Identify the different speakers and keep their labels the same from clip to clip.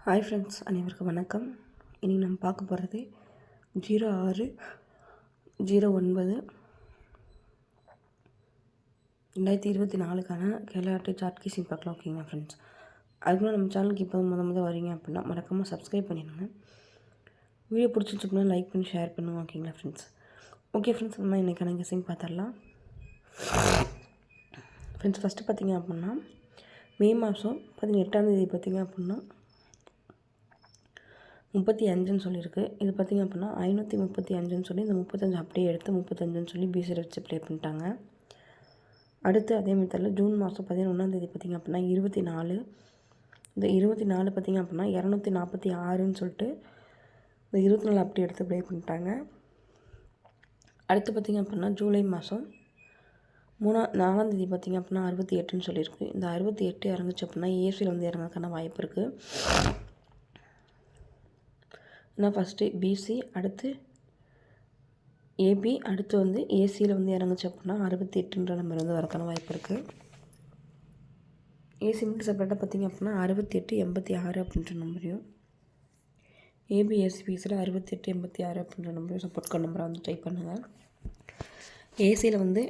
Speaker 1: Hi friends, அனைவருக்கும் வணக்கம். இன்றைக்கி நம்ம பார்க்க போகிறது 06/06/2024க்கான கேலாட்டி சார்ட் கீஸிங் பார்க்கலாம். ஓகேங்களா ஃப்ரெண்ட்ஸ், அதுக்குள்ள நம்ம சேனலுக்கு இப்போ முதல் வரீங்க அப்படின்னா மறக்காமல் சப்ஸ்கிரைப் பண்ணிடுங்க. வீடியோ பிடிச்சிருச்சுன்னா லைக் பண்ணி ஷேர் பண்ணுவோம். ஓகேங்களா ஃப்ரெண்ட்ஸ். ஓகே ஃப்ரெண்ட்ஸ், நம்ம இன்றைக்கான கீஸிங் பார்த்துடலாம். ஃப்ரெண்ட்ஸ், ஃபஸ்ட்டு பார்த்திங்க அப்படின்னா மே மாதம் 18ஆம் பார்த்திங்க அப்படின்னா 35ன்னு சொல்லியிருக்கு. இது பார்த்திங்க அப்படின்னா 535ன்னு சொல்லி இந்த 35 அப்படியே எடுத்து 35ன்னு சொல்லி பிசியில் வச்சு ப்ளே பண்ணிட்டாங்க. அடுத்து அதே மெத்தடில் ஜூன் மாதம் 11ஆம் பார்த்திங்க அப்படின்னா 24, இந்த 24 பார்த்திங்க அப்படின்னா 246ன்னு சொல்லிட்டு இந்த 24 அப்படி எடுத்து ப்ளே பண்ணிட்டாங்க. அடுத்து பார்த்திங்க அப்படின்னா ஜூலை மாதம் 4ஆம் பார்த்திங்க அப்படின்னா 68ன்னு சொல்லியிருக்கு. இந்த 68 இறங்குச்சு அப்படின்னா ஏசியில் வந்து இறங்கக்கான வாய்ப்பு இருக்குது. ஏன்னா ஃபஸ்ட்டு பிசி, அடுத்து ஏபி, அடுத்து வந்து ஏசியில் வந்து இறங்குச்சு அப்படின்னா 68ன்ற நம்பர் வந்து வரக்கான வாய்ப்பு இருக்குது. ஏசி மட்டும் செப்பரேட்டாக பார்த்திங்க அப்படின்னா 6886 அப்படின்ற நம்பரையும், ஏபி எஸ்பிஸில் 6886 அப்படின்ற நம்பரையும் சப்போர்ட் பண்ண நம்பரை வந்து ட்ரை பண்ணுங்கள். ஏசியில் வந்து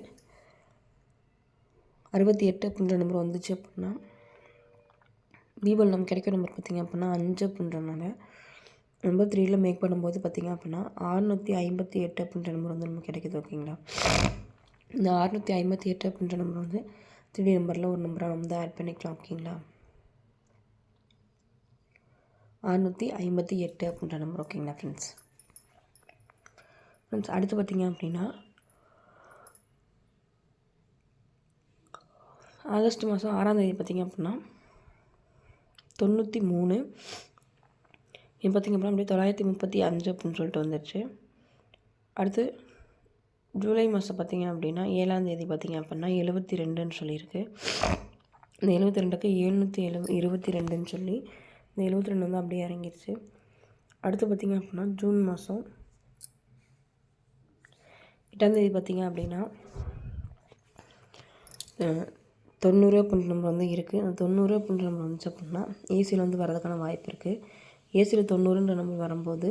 Speaker 1: 68 அப்படின்ற நம்பர் வந்துச்சு அப்படின்னா தீபாவளி நம்ம கிடைக்கிற நம்பர் பார்த்திங்க அப்படின்னா 5 அப்படின்றனால நம்பர் 3ல் மேக் பண்ணும்போது பார்த்திங்க அப்படின்னா 658 அப்படின்ற நம்பர் வந்து நமக்கு கிடைக்கிது. ஓகேங்களா, இந்த 658 அப்படின்ற நம்பர் வந்து 3D நம்பரில் ஒரு நம்பரை வந்து ஆட் பண்ணிக்கலாம். ஓகேங்களா, 658 அப்படின்ற நம்பர். ஓகேங்களா ஃப்ரெண்ட்ஸ். அடுத்து பார்த்திங்க அப்படின்னா ஆகஸ்ட் மாதம் 6ஆம் பார்த்திங்க அப்படின்னா 93, இப்போ பார்த்திங்க அப்படின்னா அப்படியே 935 அப்படின்னு சொல்லிட்டு வந்துடுச்சு. அடுத்து ஜூலை மாதம் பார்த்திங்க அப்படின்னா 7ஆம் பார்த்திங்க அப்படின்னா 72ன்னு சொல்லியிருக்கு. இந்த 72க்கு 722ன்னு சொல்லி இந்த 72 வந்து அப்படியே இறங்கிடுச்சு. அடுத்து பார்த்திங்க அப்படின்னா ஜூன் மாதம் 8ஆம் பார்த்திங்க அப்படின்னா 90 அப்படின்ற நம்பர் வந்து இருக்குது. அந்த 90 அப்படின்ற நம்பர் வந்துச்சு அப்படின்னா ஏசியில் வந்து வரதுக்கான வாய்ப்பு இருக்குது. ஏசியில் 90ன்ற நம்பர் வரும்போது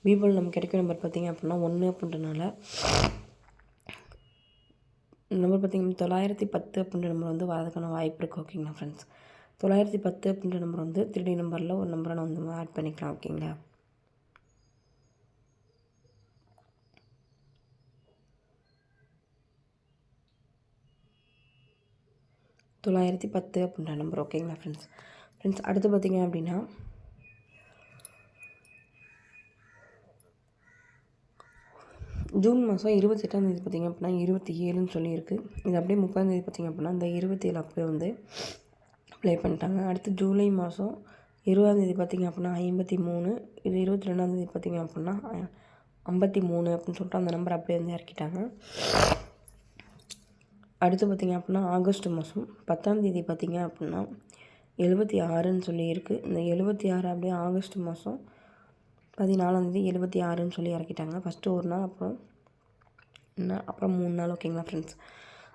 Speaker 1: பிபால் நமக்கு கிடைக்கிற நம்பர் பார்த்திங்க அப்படின்னா 1 அப்படின்றனால நம்பர் பார்த்திங்கன்னா 910 அப்படின்ற நம்பர் வந்து வரதுக்கான வாய்ப்பு இருக்குது. ஓகேங்களா ஃப்ரெண்ட்ஸ், 910 அப்படின்ற நம்பர் வந்து 3D நம்பரில் ஒரு நம்பரை நான் வந்து ஆட் பண்ணிக்கலாம். ஓகேங்களா, $910 அப்படின்ற நம்பர். ஓகேங்களா ஃப்ரெண்ட்ஸ். அடுத்து பார்த்திங்க அப்படின்னா ஜூன் மாதம் 28ஆம் பார்த்திங்க அப்படின்னா 27ன்னு சொல்லியிருக்கு. இது அப்படியே 30ஆம் பார்த்திங்க அப்படின்னா இந்த 27 அப்படியே வந்து ப்ளே பண்ணிட்டாங்க. அடுத்து ஜூலை மாதம் 20ஆம் பார்த்திங்க அப்படின்னா 53, இது 22ஆம் பார்த்திங்க அப்படின்னா 53 அப்படின்னு சொல்லிட்டு அந்த நம்பர் அப்படியே வந்து இறக்கிட்டாங்க. அடுத்து பார்த்திங்க அப்படின்னா ஆகஸ்ட் மாதம் 10ஆம் பார்த்திங்க அப்படின்னா 76ன்னு சொல்லியிருக்கு. இந்த 76 அப்படியே ஆகஸ்ட் மாதம் 14ஆம் 76ன்னு சொல்லி இறக்கிட்டாங்க. ஃபஸ்ட்டு ஒரு நாள், அப்புறம் 3 நாள். ஓகேங்களா ஃப்ரெண்ட்ஸ்.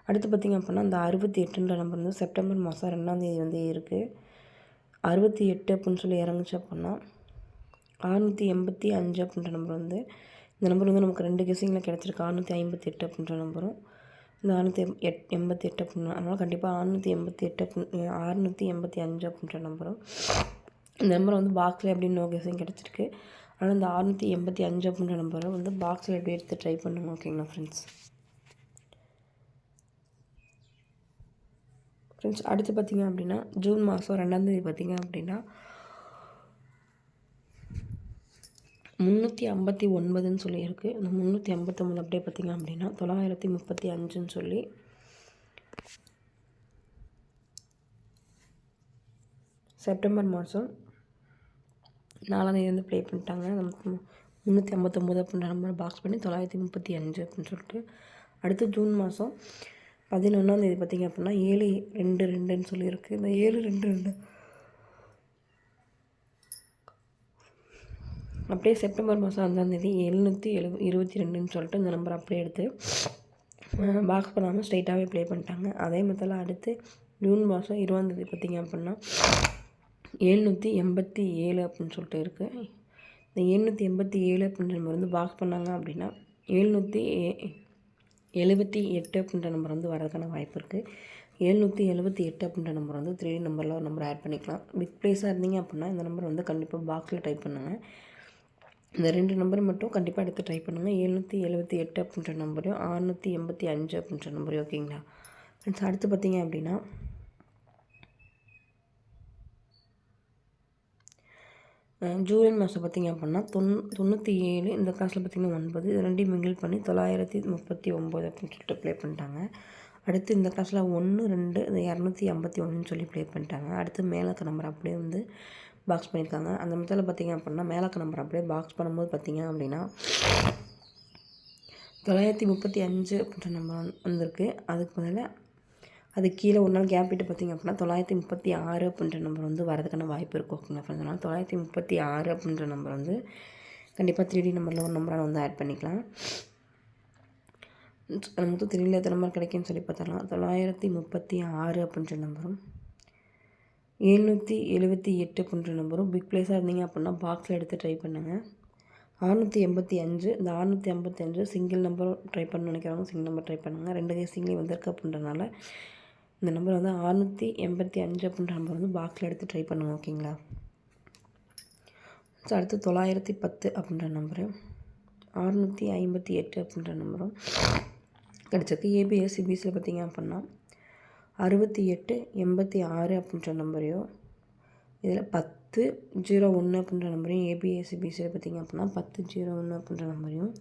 Speaker 1: அடுத்து பார்த்திங்க அப்படின்னா இந்த 68ன்ற நம்பர் வந்து செப்டம்பர் மாதம் 2ஆம் வந்து இருக்குது. 68 அப்படின்னு சொல்லி இறங்குச்சு அப்படின்னா 685 அப்படின்ற நம்பர் வந்து இந்த நம்பர் வந்து நமக்கு 2 கெஸிங்கில் கிடச்சிருக்கு. 658 அப்படின்ற நம்பரும் இந்த 688 அப்படின்னா, அதனால் கண்டிப்பாக 685 அப்படின்ற நம்பரும் இந்த நம்பரை வந்து பாக்ஸில் எப்படி நோ கெஸிங் கிடச்சிருக்கு. ஆனால் இந்த 685 அப்படின்ற நம்பரை வந்து பாக்ஸில் எப்படி எடுத்து ட்ரை பண்ணுங்க. ஓகேங்களா ஃப்ரெண்ட்ஸ். அடுத்து பார்த்திங்க அப்படின்னா ஜூன் மாதம் 2ஆம் பார்த்திங்க அப்படின்னா 359ன்னு சொல்லியிருக்கு. இந்த 359 அப்படியே பார்த்திங்க அப்படின்னா 935ன்னு சொல்லி செப்டம்பர் மாதம் 4ஆம் வந்து ப்ளே பண்ணிட்டாங்க. நமக்கு 359 அப்படின்ற நம்பர் பாக்ஸ் பண்ணி 935 அப்படின்னு சொல்லிட்டு. அடுத்து ஜூன் மாதம் 11ஆம் பார்த்திங்க அப்படின்னா 722ன்னு சொல்லியிருக்கு. இந்த 722 அப்படியே செப்டம்பர் மாதம் 5ஆம் 722ன்னு சொல்லிட்டு இந்த நம்பர் அப்படியே எடுத்து பாக்ஸ் பண்ணாமல் ஸ்ட்ரைட்டாகவே ப்ளே பண்ணிட்டாங்க. அதே மெத்தடில் அடுத்து ஜூன் மாதம் 20ஆம் பார்த்திங்க அப்படின்னா 787 அப்படின்னு சொல்லிட்டு இருக்குது. இந்த 787 அப்படின்ற நம்பர் வந்து பாக்ஸ் பண்ணாங்க அப்படின்னா 778 அப்படின்ற நம்பர் வந்து வரதுக்கான வாய்ப்பு இருக்குது. 778 அப்படின்ற நம்பர் வந்து 3D நம்பரில் ஒரு நம்பர் ஆட் பண்ணிக்கலாம். பிக் ப்ளேஸாக இருந்தீங்க அப்படின்னா இந்த நம்பர் வந்து கண்டிப்பாக பாக்ஸில் டைப் பண்ணுங்கள். இந்த 2 நம்பர் மட்டும் கண்டிப்பாக எடுத்து ட்ரை பண்ணுங்கள். 778 அப்படின்ற நம்பரையும் 685 அப்படின்ற நம்பரையும். ஓகேங்களா ஃப்ரெண்ட்ஸ், அடுத்து பார்த்தீங்க அப்படின்னா ஜூலை மாதம் பார்த்திங்க அப்படின்னா 97 இந்த காசில் பார்த்திங்கன்னா 9 இது ரெண்டையும் மிங்கிள் பண்ணி 939 அப்படின்னு சொல்லிட்டு ப்ளே பண்ணிட்டாங்க. அடுத்து இந்த காசில் 1 2 இந்த 251 சொல்லி ப்ளே பண்ணிட்டாங்க. அடுத்து மேலக்க நம்பர் அப்படியே வந்து பாக்ஸ் பண்ணியிருக்காங்க. அந்த மெத்தடில் பார்த்திங்க அப்படின்னா மேலக்க நம்பர் அப்படியே பாக்ஸ் பண்ணும்போது பார்த்திங்க அப்படின்னா 935 அப்படின்ற நம்பர் வந்திருக்கு. அதுக்கு பதிலாக அது கீழே ஒரு நாள் கேப் விட்டு பார்த்திங்க அப்படின்னா 936 அப்படின்ற நம்பர் வந்து வரதுக்கான வாய்ப்பு இருக்கும். ஓகேங்களா ஃப்ரெண்ட்ஸ், அதனால் 936 அப்படின்ற நம்பர் வந்து கண்டிப்பாக 3D நம்பரில் ஒரு நம்பராக வந்து ஆட் பண்ணிக்கலாம். மொத்தம் 3Dயில் எத்தனை நம்பர் கிடைக்குன்னு சொல்லி பார்த்துடலாம். 936 அப்படின்ற நம்பரும் 778 அப்படின்ற நம்பரும் பிக் ப்ளேஸாக இருந்தீங்க அப்படின்னா பாக்ஸில் எடுத்து ட்ரை பண்ணுங்கள். 685 இந்த 655 சிங்கிள் நம்பர் ட்ரை பண்ண நினைக்கிறவங்க சிங்கிள் நம்பர் ட்ரை பண்ணுங்கள். 2 கேசிங்லேயும் வந்திருக்கு அப்படின்றனால இந்த நம்பர் வந்து 685 அப்படின்ற நம்பர் வந்து பாக்ஸில் எடுத்து ட்ரை பண்ணுங்கள். ஓகேங்களா. ஸோ அடுத்து 910 அப்படின்ற நம்பரு 658 அப்படின்ற நம்பரும் கிடச்சிருக்கு. ஏபிஎஸ்சிபிசியில் பார்த்திங்க அப்படின்னா 68 86 அப்படின்ற நம்பரையும் இதில் 1001 அப்படின்ற நம்பரையும் ஏபிஎஸ்சிபிசியில் பார்த்திங்க அப்படின்னா 1001 அப்படின்ற நம்பரையும்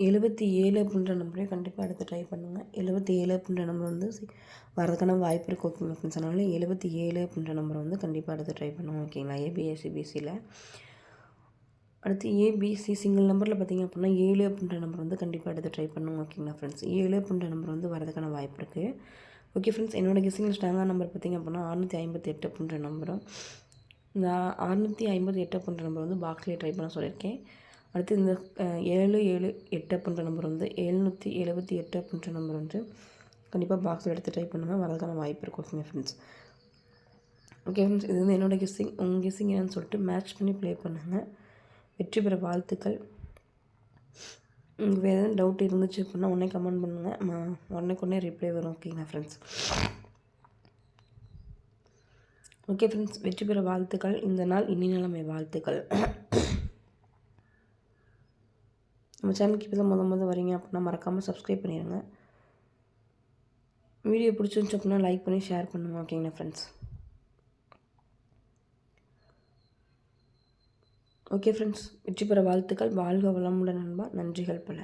Speaker 1: 77 அப்படின்ற நம்பரையும் கண்டிப்பாக எடுத்து ட்ரை பண்ணுங்கள். 77 அப்படின்ற நம்பர் வந்து வரதுக்கான வாய்ப்பு இருக்குது. ஓகேங்களா ஃப்ரெண்ட்ஸ், அதனால 77 அப்படின்ற நம்பரை வந்து கண்டிப்பாக எடுத்து ட்ரை பண்ணுவோம். ஓகேங்களா. ஏபிஎஸ்சிபிசியில் அடுத்து ஏபிசி சிங்கிள் நம்பரில் பார்த்திங்க அப்படின்னா 7 அப்படின்ற நம்பர் வந்து கண்டிப்பாக எடுத்து ட்ரை பண்ணுவோம். ஓகேங்களா ஃப்ரெண்ட்ஸ், 7 அப்படின்ற நம்பர் வந்து வரதுக்கான வாய்ப்பு இருக்குது. ஓகே ஃப்ரெண்ட்ஸ், என்னோடய கெஸ்ஸிங்கில் ஸ்ட்ராங்கான நம்பர் பார்த்திங்க அப்படின்னா 658 அப்படின்ற நம்பரும் இந்த 658 அப்படின்ற நம்பர் வந்து பாக்ஸ்லேயே ட்ரை பண்ண சொல்லியிருக்கேன். அடுத்து இந்த 778 அப்படின்ற நம்பர் வந்து 778 அப்படின்ற நம்பர் வந்து கண்டிப்பாக பாக்ஸில் எடுத்து ட்ரை பண்ணுங்கள். வரதுக்கான வாய்ப்பு இருக்கும். ஓகேங்க ஃப்ரெண்ட்ஸ். ஓகே ஃப்ரெண்ட்ஸ், இது வந்து என்னோடய கெஸ்ஸிங். உங்கள் கெஸ்ஸிங் என்னன்னு சொல்லிட்டு மேட்ச் பண்ணி ப்ளே பண்ணுங்கள். வெற்றி பெற வாழ்த்துக்கள். உங்களுக்கு வேறு எதுவும் டவுட் இருந்துச்சு அப்படின்னா உடனே கமெண்ட் பண்ணுங்கள். உடனே ரிப்ளை வரும். ஓகேங்களா ஃப்ரெண்ட்ஸ். ஓகே ஃப்ரெண்ட்ஸ், வெற்றி பெற வாழ்த்துக்கள். இந்த நாள் இனி நிலைமை வாழ்த்துக்கள். நம்ம சேனலுக்கு இப்போ தான் முதல் வரீங்க அப்படின்னா மறக்காமல் சப்ஸ்கிரைப் பண்ணிடுங்க. வீடியோ பிடிச்சிருந்துச்சு அப்படின்னா லைக் பண்ணி ஷேர் பண்ணுங்கள். ஓகேங்களா ஃப்ரெண்ட்ஸ். ஓகே ஃப்ரெண்ட்ஸ், வெற்றி பெற வாழ்த்துக்கள். வாழ்க வளமுடன் நண்பா. நன்றிகள் பல.